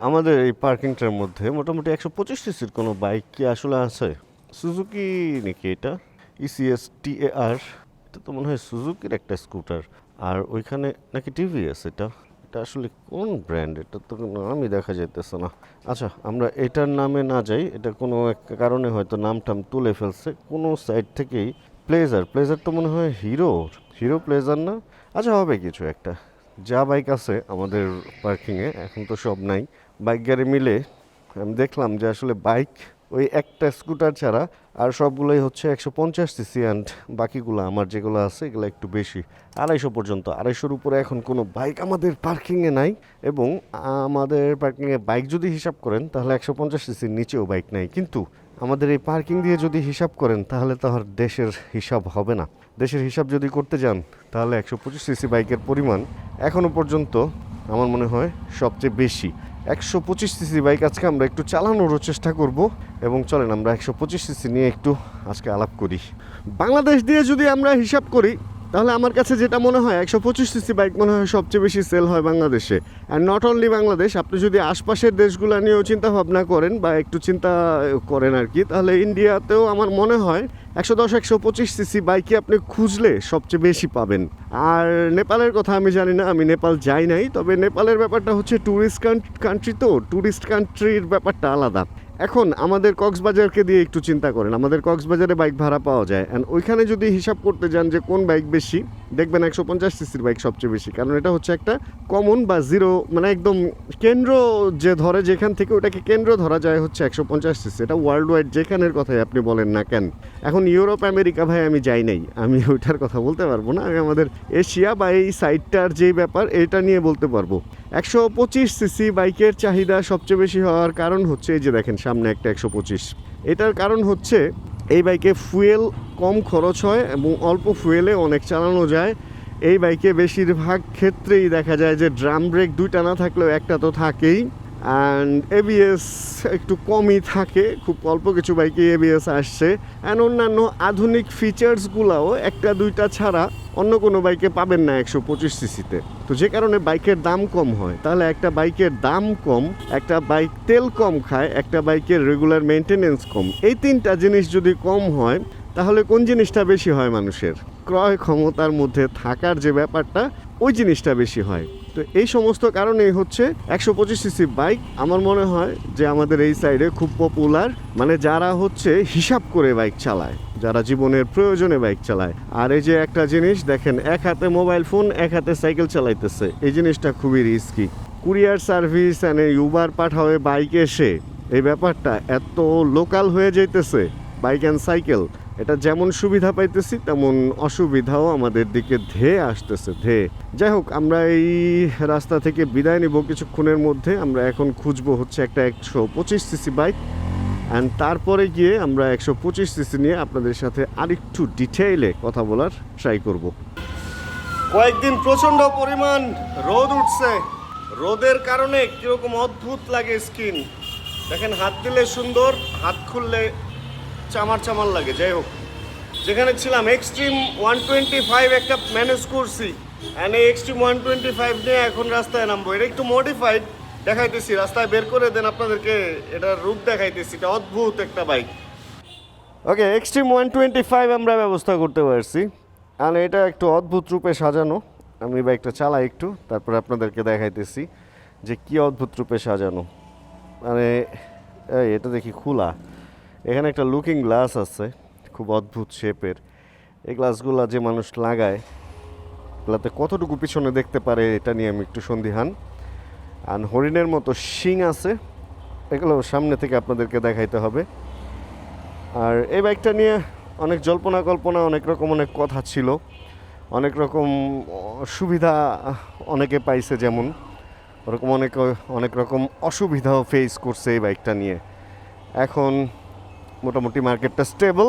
আমাদের এই পার্কিংটার মধ্যে মোটামুটি 125 সিসির কোনো বাইক কি আসলে আছে? সুজুকি নাকি এটা? ইসিএস টিএআর, এটা তো মনে হয় সুজুকির একটা স্কুটার। আর ওইখানে নাকি টিভিএস, এটা এটা আসলে কোন ব্র্যান্ড? এটা তো নামই দেখা যাইতেছে না। আচ্ছা, আমরা এটার নামে না যাই, এটা কোনো এক কারণে হয়তো নামটাম তুলে ফেলছে কোনো সাইড থেকেই। প্লেজার, প্লেজার তো মনে হয় হিরো প্লেজার না? আচ্ছা, হবে কিছু একটা। যা বাইক আছে আমাদের পার্কিংয়ে এখন তো সব নাই। বাইক গাড়ি মিলে আমি দেখলাম যে আসলে বাইক ওই একটা স্কুটার ছাড়া আর সবগুলোই হচ্ছে 150 সিসি, অ্যান্ড বাকিগুলো আমার যেগুলো আছে এগুলো একটু বেশি, 250 পর্যন্ত। 250-র উপরে এখন কোনো বাইক আমাদের পার্কিংয়ে নাই। এবং আমাদের পার্কিংয়ে বাইক যদি হিসাব করেন তাহলে 150 সিসির নিচেও বাইক নাই। কিন্তু আমাদের এই পার্কিং দিয়ে যদি হিসাব করেন তাহলে তো আর দেশের হিসাব হবে না। দেশের হিসাব যদি করতে যান তাহলে 125 সিসি বাইকের পরিমাণ এখনও পর্যন্ত আমার মনে হয় সবচেয়ে বেশি। 125 সিসি বাইক আজকে আমরা একটু চালানোরও চেষ্টা করব। এবং চলেন আমরা 125 সিসি নিয়ে একটু আজকে আলাপ করি। বাংলাদেশ দিয়ে যদি আমরা হিসাব করি তাহলে আমার কাছে যেটা মনে হয় 125 সিসি বাইক মনে হয় সবচেয়ে বেশি সেল হয় বাংলাদেশে। অ্যান্ড নট অনলি বাংলাদেশ, আপনি যদি আশপাশের দেশগুলো নিয়েও চিন্তা ভাবনা করেন বা একটু চিন্তা করেন আর কি, তাহলে ইন্ডিয়াতেও আমার মনে হয় 110-125 সিসি বাইকই আপনি খুঁজলে সবচেয়ে বেশি পাবেন। আর নেপালের কথা আমি জানি না, আমি নেপাল যাই নাই। তবে নেপালের ব্যাপারটা হচ্ছে ট্যুরিস্ট কান্ট্রি, তো ট্যুরিস্ট কান্ট্রির ব্যাপারটা আলাদা। এখন আমাদের কক্সবাজারকে দিয়ে একটু চিন্তা করেন, আমাদের কক্সবাজারে বাইক ভাড়া পাওয়া যায়, অ্যান্ড ওইখানে যদি হিসাব করতে যান যে কোন বাইক বেশি, দেখবেন 150 সিসির বাইক সবচেয়ে বেশি। কারণ এটা হচ্ছে একটা কমন বা জিরো, মানে একদম কেন্দ্র যে ধরে, যেখান থেকে ওটাকে কেন্দ্র ধরা যায় হচ্ছে 150 সিসি। এটা ওয়ার্ল্ড ওয়াইড যেখানের কথাই আপনি বলেন না কেন। এখন ইউরোপ আমেরিকা ভাই আমি যাই নাই, আমি ওইটার কথা বলতে পারবো না। আমি আমাদের এশিয়া বা এই সাইডটার যেই ব্যাপার এটা নিয়ে বলতে পারবো। 125 সিসি বাইকের চাহিদা সবচেয়ে বেশি হওয়ার কারণ হচ্ছে এই যে দেখেন সামনে একটা 125। এটার কারণ হচ্ছে এই বাইকে ফুয়েল কম খরচ হয় এবং অল্প ফুয়েলে অনেক চালানো যায়। এই বাইকে বেশিরভাগ ক্ষেত্রেই দেখা যায় যে ড্রাম ব্রেক দুইটা না থাকলেও একটা তো থাকেই, অ্যান্ড এবিএস একটু কমই থাকে, খুব অল্প কিছু বাইকে এবিএস আসছে। অ্যান্ড অন্যান্য আধুনিক ফিচার্সগুলোও একটা দুইটা ছাড়া অন্য কোনো বাইকে পাবেন না 125 সিসিতে। তো যে কারণে বাইকের দাম কম হয়। তাহলে একটা বাইকের দাম কম, একটা বাইক তেল কম খায়, একটা বাইকের রেগুলার মেনটেনেন্স কম, এই তিনটা জিনিস যদি কম হয় তাহলে কোন জিনিসটা বেশি হয়? মানুষের ক্রয় ক্ষমতার মধ্যে থাকার যে ব্যাপারটা, ওই জিনিসটা বেশি হয়। তো এই সমস্ত কারণেই হচ্ছে 125 সিসি বাইক আমার মনে হয় যে আমাদের এই সাইডে খুব পপুলার। মানে যারা হচ্ছে হিসাব করে বাইক চালায়, যারা জীবনের প্রয়োজনে বাইক চালায়। আর এই যে একটা জিনিস দেখেন, এক হাতে মোবাইল ফোন এক হাতে সাইকেল চালাইতেছে, এই জিনিসটা খুবই রিস্কি। কুরিয়ার সার্ভিস এনে উবার পাঠাবে বাইক এসে, এই ব্যাপারটা এত লোকাল হয়ে যাইতেছে বাইক অ্যান্ড সাইকেল। এটা যেমন সুবিধা পাইতেছি তেমন অসুবিধাও আমাদের দিকে ধেয়ে আসতেছে, ধেয়ে। যাই হোক, আমরা এই রাস্তা থেকে বিদায় নিব কিছুক্ষণের মধ্যে। আমরা এখন খুঁজবো হচ্ছে একটা 125 সিসি বাইক, অ্যান্ড তারপরে গিয়ে আমরা 125 সিসি নিয়ে আপনাদের সাথে আরেকটু ডিটেইলে কথা বলার ট্রাই করব। কয়েকদিন প্রচণ্ড পরিমাণ রোদ উঠছে, রোদের কারণে কীরকম অদ্ভুত লাগে স্কিন। দেখেন হাত দিলে সুন্দর, হাত খুললে চামার চামার লাগে। যাই হোক, যেখানে ছিলাম এক্সট্রিম 125 একটা ম্যানেজ করছি, অ্যান্ড এই এক্সট্রিম 125 নিয়ে এখন রাস্তায় নামবো। এটা একটু মডিফাইড দেখাইতেছি, রাস্তায় বের করে দেন আপনাদেরকে এটার রূপ দেখাইতেছি। এটা অদ্ভুত একটা বাইক। ওকে, এক্সট্রিম 125 আমরা ব্যবস্থা করতে পারছি, আর এটা একটু অদ্ভুত রূপে সাজানো। আমি বাইকটা চালাই একটু, তারপরে আপনাদেরকে দেখাইতেছি যে কী অদ্ভুত রূপে সাজানো। মানে এটা দেখি খোলা, এখানে একটা লুকিং গ্লাস আছে খুব অদ্ভুত শেপের। এই গ্লাসগুলো যে মানুষ লাগায় এগুলাতে কতটুকু পিছনে দেখতে পারে এটা নিয়ে আমি একটু সন্দিহান। আর হরিণের মতো শিং আছে, এগুলো সামনে থেকে আপনাদেরকে দেখাইতে হবে। আর এই বাইকটা নিয়ে অনেক জল্পনা কল্পনা, অনেক রকম অনেক কথা ছিল, অনেক রকম সুবিধা অনেকে পাইছে, যেমন ওরকম অনেক রকম অসুবিধাও ফেস করছে এই বাইকটা নিয়ে। এখন মোটামুটি মার্কেটটা স্টেবল,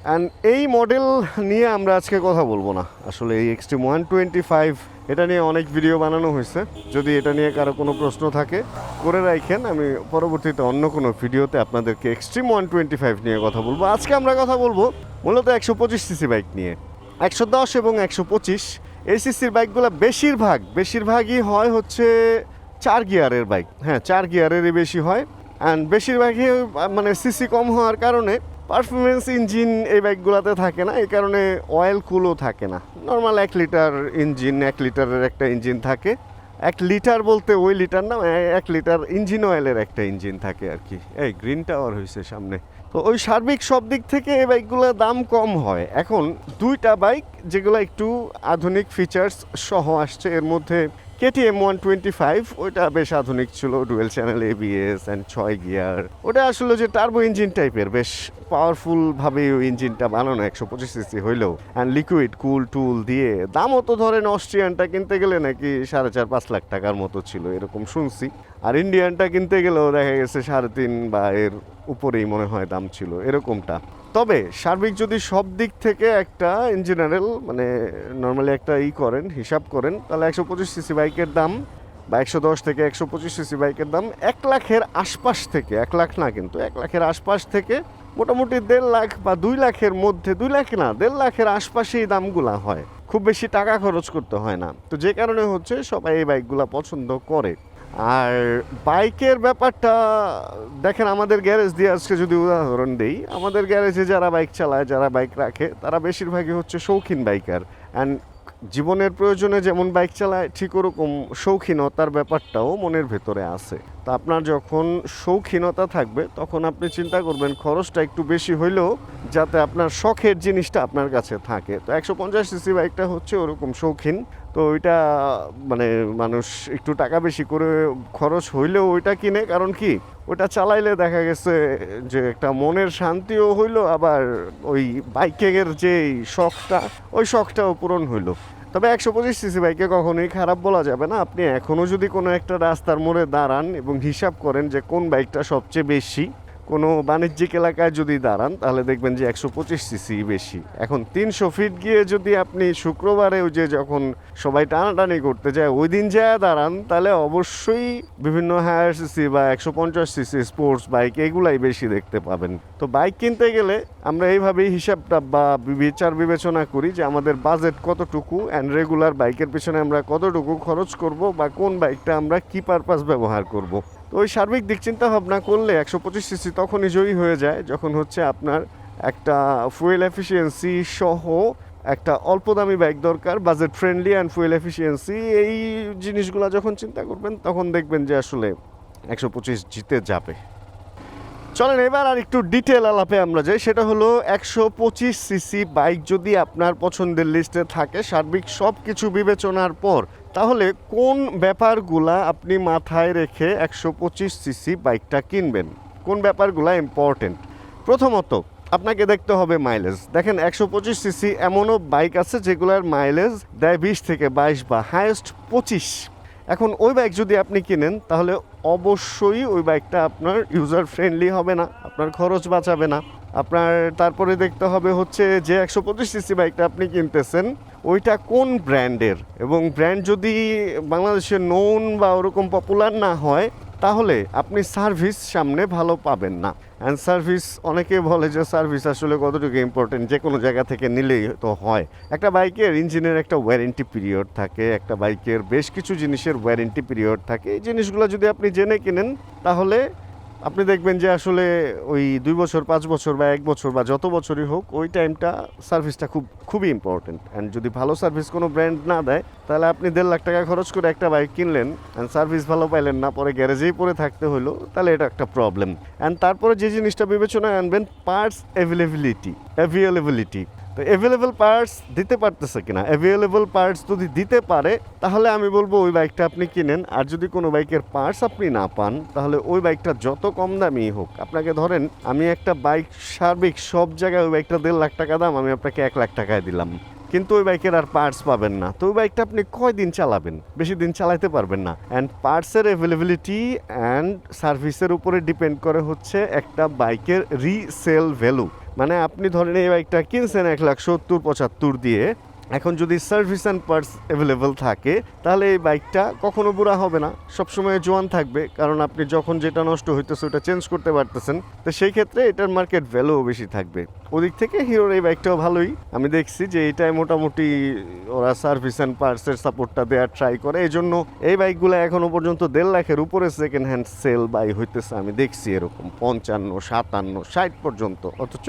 অ্যান্ড এই মডেল নিয়ে আমরা আজকে কথা বলবো না। আসলে এই এক্সট্রিম 125 এটা নিয়ে অনেক ভিডিও বানানো হয়েছে। যদি এটা নিয়ে কারো কোনো প্রশ্ন থাকে করে রাখেন, আমি পরবর্তীতে অন্য কোনো ভিডিওতে আপনাদেরকে এক্সট্রিম 125 নিয়ে কথা বলবো। আজকে আমরা কথা বলবো মূলত 125 সিসি বাইক নিয়ে। 110 এবং 125 এই সিসির বাইকগুলো বেশিরভাগই হয় হচ্ছে 4 গিয়ারের বাইক, হ্যাঁ 4 গিয়ারেরই বেশি হয়। অ্যান্ড বেশিরভাগই মানে সিসি কম হওয়ার কারণে পারফরমেন্স ইঞ্জিন এই বাইকগুলোতে থাকে না, এই কারণে অয়েল কুলও থাকে না। নর্মাল 1 লিটার ইঞ্জিন, 1 লিটারের একটা ইঞ্জিন থাকে। 1 লিটার বলতে ওই লিটার না, 1 লিটার ইঞ্জিন অয়েলের একটা ইঞ্জিন থাকে আর কি। এই গ্রিন টাওয়ার হয়েছে সামনে। তো ওই সার্বিক সব দিক থেকে এই বাইকগুলোর দাম কম হয়। এখন 2টা বাইক যেগুলো একটু আধুনিক ফিচার্স সহ আসছে, এর মধ্যে KTM 125, ওইটা বেশ আধুনিক ছিল, dual channel ABS and 6 gear. ওটা আসলে যে টার্বো ইঞ্জিন টাইপের, বেশ পাওয়ারফুলভাবে ওই ইঞ্জিনটা বানানো, 125 সিসি হইলেও অ্যান্ড লিকুইড কুল টুল দিয়ে। দামও তো ধরেন অস্ট্রিয়ানটা কিনতে গেলে নাকি 4.5-5 লাখ টাকার মতো ছিল এরকম শুনছি, আর ইন্ডিয়ানটা কিনতে গেলেও দেখা গেছে 3.5 বা এর উপরেই মনে হয় দাম ছিল এরকমটা। তবে সার্বিক যদি সব দিক থেকে একটা ইন জেনারেল মানে নর্মালি একটা করেন, হিসাব করেন, তাহলে 125 সিসি বাইকের দাম বা 110 থেকে 125 সিসি বাইকের দাম 1 লাখের আশপাশ থেকে, 1 লাখ না কিন্তু 1 লাখের আশপাশ থেকে মোটামুটি 1.5 লাখ বা 2 লাখের মধ্যে, 2 লাখ না 1.5 লাখের আশপাশেই দামগুলা হয়। খুব বেশি টাকা খরচ করতে হয় না। তো যে কারণে হচ্ছে সবাই এই বাইকগুলা পছন্দ করে। আর বাইকের ব্যাপারটা দেখেন, আমাদের গ্যারেজ দিয়ে আজকে যদি উদাহরণ দেই, আমাদের গ্যারেজে যারা বাইক চালায়, যারা বাইক রাখে, তারা বেশিরভাগই হচ্ছে শৌখিন বাইকার। অ্যান্ড জীবনের প্রয়োজনে যেমন বাইক চালায়, ঠিক ওরকম শৌখিনতার ব্যাপারটাও মনের ভেতরে আছে। তো আপনার যখন শৌখিনতা থাকবে, তখন আপনি চিন্তা করবেন খরচটা একটু বেশি হইলেও যাতে আপনার শখের জিনিসটা আপনার কাছে থাকে। তো 150 সিসি বাইকটা হচ্ছে ওরকম শৌখিন। তো ওইটা মানে মানুষ একটু টাকা বেশি করে খরচ হইলেও ওইটা কিনে, কারণ কি ওটা চালাইলে দেখা গেছে যে একটা মনের শান্তিও হইলো, আবার ওই বাইকের যে শখটা, ওই শখটাও পূরণ হইলো। তবে 125 সিসি বাইকে কখনোই খারাপ বলা যাবে না। আপনি এখনও যদি কোনো একটা রাস্তার মোড়ে দাঁড়ান এবং হিসাব করেন যে কোন বাইকটা সবচেয়ে বেশি, কোনো বাণিজ্যিক এলাকায় যদি দাঁড়ান, তাহলে দেখবেন যে 125 সিসি বেশি। এখন 300 ফিট গিয়ে যদি আপনি শুক্রবারে ওই যে যখন সবাই টানাটানি করতে যায় ওই দিন যায় দাঁড়ান, তাহলে অবশ্যই বিভিন্ন হায়ার সিসি বা 150 সিসি স্পোর্টস বাইক এগুলাই বেশি দেখতে পাবেন। তো বাইক কিনতে গেলে আমরা এইভাবেই হিসাবটা বা বিবেচনা করি যে আমাদের বাজেট কতটুকু, অ্যান্ড রেগুলার বাইকের পিছনে আমরা কতটুকু খরচ করব, বা কোন বাইকটা আমরা কি পারপাস ব্যবহার করব। তো ওই সার্বিক দিক চিন্তা ভাবনা করলে 125 সিসি তখনই জয়ী হয়ে যায় যখন হচ্ছে আপনার একটা ফুয়েল এফিসিয়েন্সি সহ একটা অল্প দামি বাইক দরকার, budget friendly and fuel efficiency. এই জিনিসগুলো যখন চিন্তা করবেন, তখন দেখবেন যে আসলে 125 জিতে যাবে। চলেন এবার আর একটু ডিটেল আলাপে আমরা যাই। সেটা হলো 125 সিসি বাইক যদি আপনার পছন্দের লিস্টে থাকে সার্বিক সব কিছু বিবেচনার পর, তাহলে কোন ব্যাপারগুলা আপনি মাথায় রেখে 125 সিসি বাইকটা কিনবেন, কোন ব্যাপারগুলা ইম্পর্টেন্ট। প্রথমত আপনাকে দেখতে হবে মাইলেজ। দেখেন 125 সিসি এমনও বাইক আছে যেগুলোর মাইলেজ দেয় 20 থেকে 22 বা হায়েস্ট 25। এখন ওই বাইক যদি আপনি কিনেন, তাহলে অবশ্যই ওই বাইকটা আপনার ইউজার ফ্রেন্ডলি হবে না, আপনার খরচ বাঁচাবে না। আপনার তারপরে দেখতে হবে হচ্ছে যে 125 সিসি বাইকটা আপনি কিনতেছেন ওইটা কোন ব্র্যান্ডের, এবং ব্র্যান্ড যদি বাংলাদেশে নোন বা ওরকম পপুলার না হয়, তাহলে আপনি সার্ভিস সামনে ভালো পাবেন না। অ্যান্ড সার্ভিস, অনেকে বলে যে সার্ভিস আসলে কতটুকু ইম্পর্টেন্ট, যে কোনো জায়গা থেকে নিলেই তো হয়। একটা বাইকের ইঞ্জিনের একটা ওয়ারেন্টি পিরিয়ড থাকে, একটা বাইকের বেশ কিছু জিনিসের ওয়ারেন্টি পিরিয়ড থাকে। এই জিনিসগুলো যদি আপনি জেনে কিনেন, তাহলে আপনি দেখবেন যে আসলে ওই 2 বছর 5 বছর বা 1 বছর বা যত বছরই হোক, ওই টাইমটা সার্ভিসটা খুবই ইম্পর্টেন্ট। অ্যান্ড যদি ভালো সার্ভিস কোনো ব্র্যান্ড না দেয়, তাহলে আপনি 1.5 লাখ টাকা খরচ করে একটা বাইক কিনলেন, অ্যান্ড সার্ভিস ভালো পাইলেন না, পরে গ্যারেজেই পরে থাকতে হলো, তাহলে এটা একটা প্রবলেম। অ্যান্ড তারপরে যে জিনিসটা বিবেচনায় আনবেন, পার্টস অ্যাভেলেবিলিটি। তো অ্যাভেলেবল পার্টস দিতে পারতেছে কিনা। অ্যাভেলেবল পার্টস যদি দিতে পারে, তাহলে আমি বলবো ওই বাইকটা আপনি কিনেন। আর যদি কোনো বাইকের পার্টস আপনি না পান, তাহলে ওই বাইকটা যত কম দামি হোক, আপনাকে ধরেন আমি একটা বাইক সার্বিক সব জায়গায় ওই বাইকটা 1.5 লাখ টাকা দাম, আমি আপনাকে 1 লাখ টাকায় দিলাম, কিন্তু ওই বাইকের আর পার্টস পাবেন না। তো ওই বাইকটা আপনি কয়দিন চালাবেন? বেশি দিন চালাতে পারবেন না। অ্যান্ড পার্টসের অ্যাভেলেবিলিটি অ্যান্ড সার্ভিসের উপরে ডিপেন্ড করে হচ্ছে একটা বাইকের রিসেল ভ্যালু। মানে আপনি ধরেন এই বাইকটা কিনছেন 1,70,75 দিয়ে, এখন যদি সার্ভিস অ্যান্ড পার্টস অ্যাভেলেবল থাকে তাহলে এই বাইকটা কখনো বুড়া হবে না, সবসময় জোয়ান থাকবে, কারণ আপনি যখন যেটা নষ্ট হইতেছে ওটা চেঞ্জ করতে পারতেছেন। তো সেই ক্ষেত্রে এটার মার্কেট ভ্যালুও বেশি থাকবে। ওদিক থেকে হিরোর এই বাইকটাও ভালোই, আমি দেখছি যে এটাই মোটামুটি ওরা সার্ভিস অ্যান্ড পার্টসের সাপোর্টটা দেওয়ার ট্রাই করে। এই জন্য এই বাইকগুলো এখনও পর্যন্ত 1.5 লাখের উপরে সেকেন্ড হ্যান্ড সেল বাই হইতেছে, আমি দেখছি এরকম 55, 57, 60 পর্যন্ত, অথচ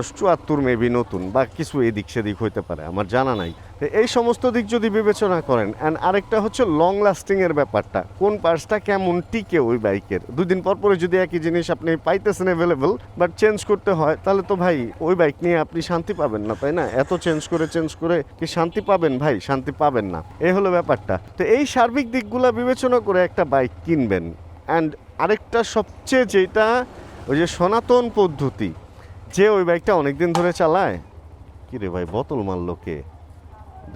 74 মেবি নতুন বা কিছু এদিক সেদিক হইতে পারে, আমার জানা নাই। এই সমস্ত দিক যদি বিবেচনা করেন, অ্যান্ড আরেকটা হচ্ছে লং লাস্টিংয়ের ব্যাপারটা, কোন পার্টসটা কেমন টিকে ওই বাইকের। 2 দিন পর পরে যদি একই জিনিস আপনি পাইতেছেন অ্যাভেলেবল বাট চেঞ্জ করতে হয়, তাহলে তো ভাই ওই বাইক নিয়ে আপনি শান্তি পাবেন না, তাই না? এত চেঞ্জ করে কি শান্তি পাবেন ভাই? শান্তি পাবেন না, এই হলো ব্যাপারটা। তো এই সার্বিক দিকগুলো বিবেচনা করে একটা বাইক কিনবেন। অ্যান্ড আরেকটা সবচেয়ে যেটা, ওই যে সনাতন পদ্ধতি, যে ওই বাইকটা অনেকদিন ধরে চালায়, কি রে ভাই বোতল মারলো কে?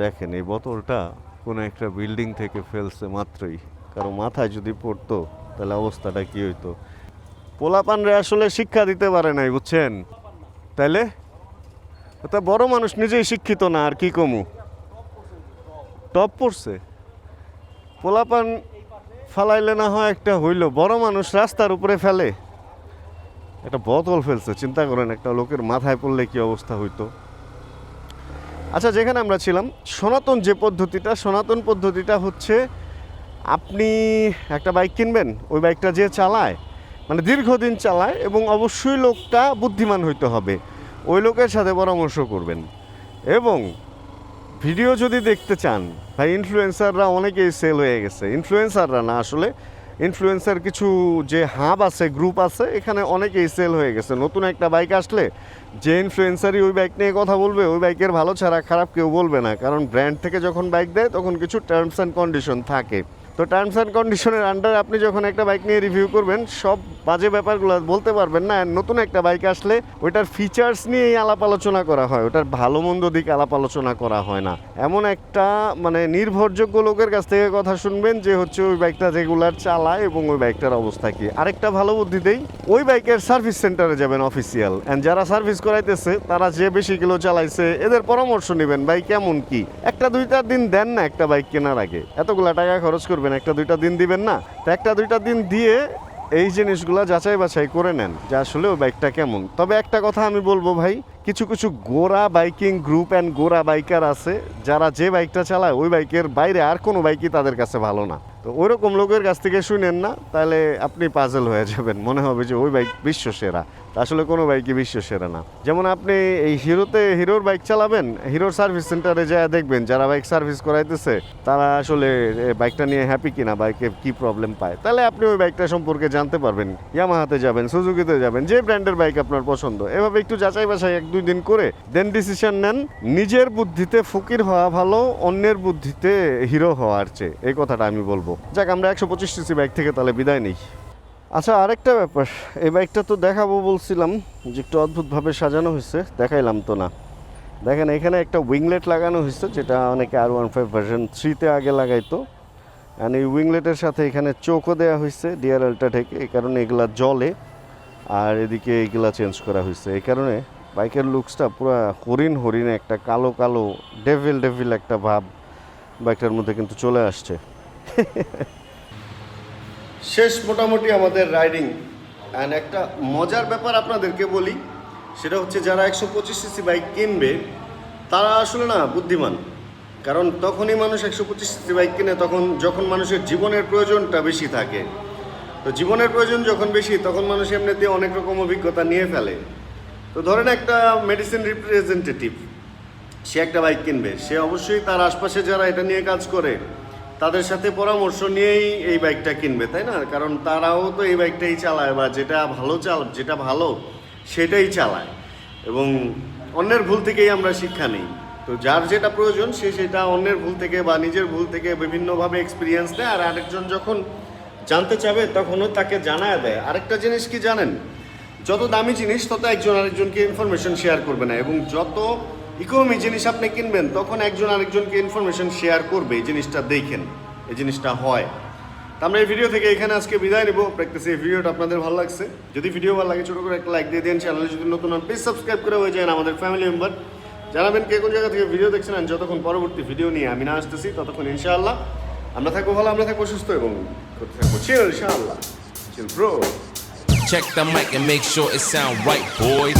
দেখেন এই বোতলটা কোনো একটা বিল্ডিং থেকে ফেলছে মাত্রই, কারো মাথায় যদি পড়তো তাহলে অবস্থাটা কি হইতো। পোলাপানরে আসলে শিক্ষা দিতে পারে নাই, বুঝছেন? তাইলে তা বড় মানুষ নিজেই শিক্ষিত না, আর কি কমু, টপ পড়ছে। পোলাপান ফালাইলে না হয় একটা হইল, বড় মানুষ রাস্তার উপরে ফেলে, একটা বোতল ফেলছে, চিন্তা করেন একটা লোকের মাথায় পড়লে কি অবস্থা হইতো। আচ্ছা, যেখানে আমরা ছিলাম, সনাতন পদ্ধতিটা হচ্ছে আপনি একটা বাইক কিনবেন, ওই বাইকটা যে চালায়, মানে দীর্ঘদিন চালায়, এবং অবশ্যই লোকটা বুদ্ধিমান হইতে হবে, ওই লোকের সাথে পরামর্শ করবেন। এবং ভিডিও যদি দেখতে চান ভাই, ইনফ্লুয়েন্সাররা অনেকেই সেল হয়ে গেছে, ইনফ্লুয়েন্সাররা না আসলে, ইনফ্লুয়েন্সার কিছু যে হাব আছে, গ্রুপ আছে, এখানে অনেকেই সেল হয়ে গেছে। নতুন একটা বাইক আসলে যে ইনফ্লুয়েন্সারই ওই বাইক নিয়ে কথা বলবে, ওই বাইকের ভালো ছাড়া খারাপ কেউ বলবে না, কারণ ব্র্যান্ড থেকে যখন বাইক দেয় তখন কিছু টার্মস অ্যান্ড কন্ডিশন থাকে। তো টার্মস অ্যান্ড কন্ডিশনের আন্ডারে আপনি যখন একটা বাইক নিয়ে রিভিউ করবেন, সব বাজে ব্যাপারগুলো বলতে পারবেন না। নতুন একটা বাইক আসলে ওইটার ফিচার্স নিয়েই আলাপ আলোচনা করা হয়, ওটার ভালো মন্দ দিক আলাপ আলোচনা করা হয় না। এমন একটা মানে নির্ভরযোগ্য লোকের কাছ থেকে কথা শুনবেন যে হচ্ছে ওই বাইকটা রেগুলার চালায় এবং ওই বাইকটার অবস্থা কি। আরেকটা ভালো বুদ্ধি দেই, ওই বাইকের সার্ভিস সেন্টারে যাবেন অফিসিয়াল, অ্যান্ড যারা সার্ভিস করাইতেছে তারা যে বেশি কিলো চালাইছে এদের পরামর্শ নেবেন, বাইক কেমন কি। 1-2 দিন দেন না একটা বাইক কেনার আগে, এতগুলা টাকা খরচ করবেন, 1-2 দিন দিবেন না, তো 1-2 দিন দিয়ে এই জিনিসগুলো যাচাই বাছাই করে নেন যে আসলে ওই বাইকটা কেমন। তবে একটা কথা আমি বলবো ভাই, কিছু গোরা বাইকিং গ্রুপ অ্যান্ড গোরা বাইকার আছে যারা যে বাইকটা চালায় ওই বাইকের বাইরে আর কোনো বাইকই তাদের কাছে ভালো না। তো ওই রকম লোকের কাছ থেকে শুনেন না, তাহলে আপনি পাজল হয়ে যাবেন, মনে হবে যে ওই বাইক বিশ্ব সেরা, আসলে কোনো বাইকই বিশ্ব সেরা না। যেমন আপনি এই হিরোর বাইক চালাবেন, হিরোর সার্ভিস সেন্টারে যা দেখবেন যারা বাইক সার্ভিস করাইতেছে তারা আসলে বাইকটা নিয়ে হ্যাপি কিনা, বাইকে কি প্রবলেম পায়, তাহলে আপনি ওই বাইকটা সম্পর্কে জানতে পারবেন। ইয়ামাহাতে যাবেন, সুজুকিতে যাবেন, যে ব্র্যান্ডের বাইক আপনার পছন্দ, এভাবে একটু যাচাই বাছাই 1-2 দিন করে দেন ডিসিশন নেন। নিজের বুদ্ধিতে ফকির হওয়া ভালো অন্যের বুদ্ধিতে হিরো হওয়ার চেয়ে, এই কথাটা আমি বলবো। যাক, আমরা 125 সিসি বাইক থেকে তাহলে বিদায় নিই। আচ্ছা, আরেকটা ব্যাপার, এই বাইকটা তো দেখাবো বলছিলাম যে একটু অদ্ভুতভাবে সাজানো হয়েছে, দেখাইলাম তো না। দেখেন এখানে একটা উইংলেট লাগানো হয়েছে, যেটা অনেকে R15 ভার্সন 3-তে আগে লাগাইতো। অ্যান্ড এই উইংলেটের সাথে এখানে চোখও দেওয়া হয়েছে ডিআরএলটা থেকে, এই কারণে এগুলা জ্বলে, আর এদিকে এগুলা চেঞ্জ করা হয়েছে। এই কারণে বাইকের লুকসটা পুরো হরিণ একটা কালো কালো ডেভিল একটা ভাব বাইকটার মধ্যে কিন্তু চলে আসছে। শেষ মোটামুটি আমাদের রাইডিং। অ্যান্ড একটা মজার ব্যাপার আপনাদেরকে বলি, সেটা হচ্ছে যারা 125 সিসি বাইক কিনবে তারা আসলে না বুদ্ধিমান, কারণ তখনই মানুষ 125 সিসি বাইক কিনে যখন মানুষের জীবনের প্রয়োজনটা বেশি থাকে। তো জীবনের প্রয়োজন যখন বেশি, তখন মানুষ এমনিতে অনেক রকম অভিজ্ঞতা নিয়ে ফেলে। তো ধরেন একটা মেডিসিন রিপ্রেজেন্টেটিভ, সে একটা বাইক কিনবে, সে অবশ্যই তার আশপাশে যারা এটা নিয়ে কাজ করে তাদের সাথে পরামর্শ নিয়েই এই বাইকটা কিনবে, তাই না? কারণ তারাও তো এই বাইকটাই চালায়, বা যেটা ভালো সেটাই চালায়, এবং অন্যের ভুল থেকেই আমরা শিক্ষা নিই। তো যার যেটা প্রয়োজন সে সেটা অন্যের ভুল থেকে বা নিজের ভুল থেকে বিভিন্নভাবে এক্সপিরিয়েন্স নেয়, আর আরেকজন যখন জানতে চাবে তখনও তাকে জানায় দেয়। আরেকটা জিনিস কি জানেন, যত দামি জিনিস তত একজন আরেকজনকে ইনফরমেশন শেয়ার করবে না, এবং যত ইকোনমি জিনিস আপনি কিনবেন তখন একজন আরেকজনকে ইনফরমেশন শেয়ার করবে। এই জিনিসটা দেখেন, এই জিনিসটা হয়। তো আমরা এই ভিডিও থেকে এখানে আজকে বিদায় নেব। প্র্যাকটিসে এই ভিডিওটা আপনাদের ভালো লাগছে, যদি ভিডিও ভালো লাগে ছোটো করে একটা লাইক দিয়ে দেন। চ্যানেলে যদি নতুন হন প্লিজ সাবস্ক্রাইব করে হয়ে যায় আমাদের ফ্যামিলি মেম্বার। জানাবেন কে কোন জায়গা থেকে ভিডিও দেখছেন, আর যতক্ষণ পরবর্তী ভিডিও নিয়ে আমি না আসতেছি ততক্ষণ ইনশাআল্লাহ আমরা থাকবো ভালো, আমরা থাকবো সুস্থ এবং করতে থাকবো চিল ইনশাআল্লাহ। Chill bro. Check the mic and make sure it sound right, boys.